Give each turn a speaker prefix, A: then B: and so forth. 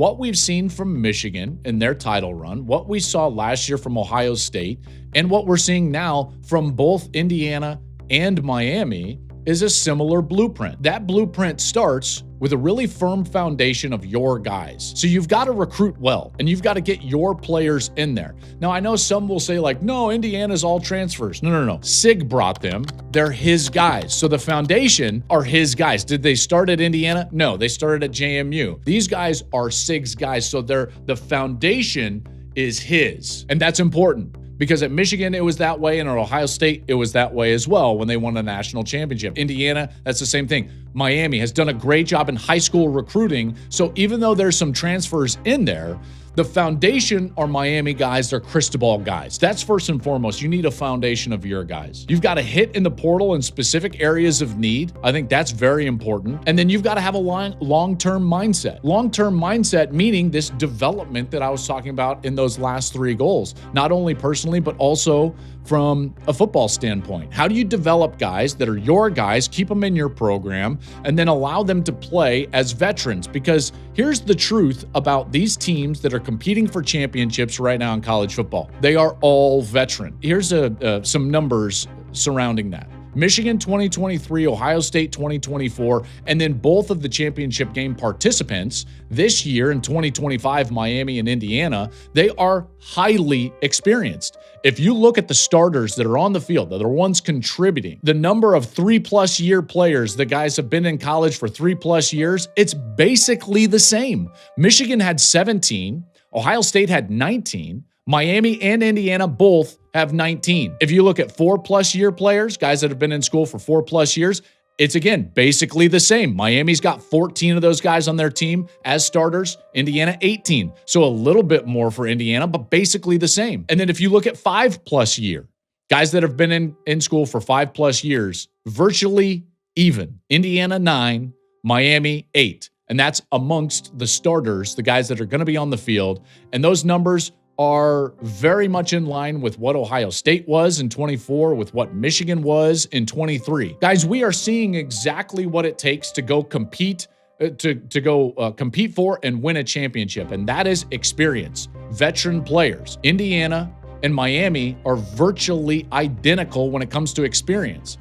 A: what we've seen from Michigan in their title run, what we saw last year from Ohio State, and what we're seeing now from both Indiana and Miami is a similar blueprint. That blueprint starts with a really firm foundation of your guys. So you've got to recruit well, and you've got to get your players in there. Now, I know some will say like, no, Indiana's all transfers. No. Sig brought them. They're his guys. So the foundation are his guys. Did they start at Indiana? No, they started at JMU. These guys are Sig's guys. So the foundation is his. And that's important. Because at Michigan, it was that way, and at Ohio State, it was that way as well when they won a national championship. Indiana, that's the same thing. Miami has done a great job in high school recruiting, so even though there's some transfers in there, the foundation are Miami guys, they're Cristobal guys. That's first and foremost. You need a foundation of your guys. You've got to hit in the portal in specific areas of need. I think that's very important. And then you've got to have a long-term mindset. Long-term mindset meaning this development that I was talking about in those last 3 goals, not only personally, but also from a football standpoint. How do you develop guys that are your guys, keep them in your program, and then allow them to play as veterans? Because here's the truth about these teams that are competing for championships right now in college football. They are all veteran. Here's some numbers surrounding that. Michigan 2023, Ohio State 2024, and then both of the championship game participants this year in 2025, Miami and Indiana, they are highly experienced. If you look at the starters that are on the field, that are ones contributing, the number of 3+ year players, the guys have been in college for 3+ years, it's basically the same. Michigan had 17, Ohio State had 19, Miami and Indiana both have 19. If you look at 4+ year players, guys that have been in school for 4+ years, it's again basically the same. Miami's got 14 of those guys on their team as starters, Indiana 18. So a little bit more for Indiana, but basically the same. And then if you look at 5+ year, guys that have been in school for 5+ years, virtually even. Indiana 9, Miami 8. And that's amongst the starters, the guys that are going to be on the field. And those numbers are very much in line with what Ohio State was in 24, with what Michigan was in 23. Guys, we are seeing exactly what it takes to go compete, compete for and win a championship, and that is experience. Veteran players. Indiana and Miami are virtually identical when it comes to experience.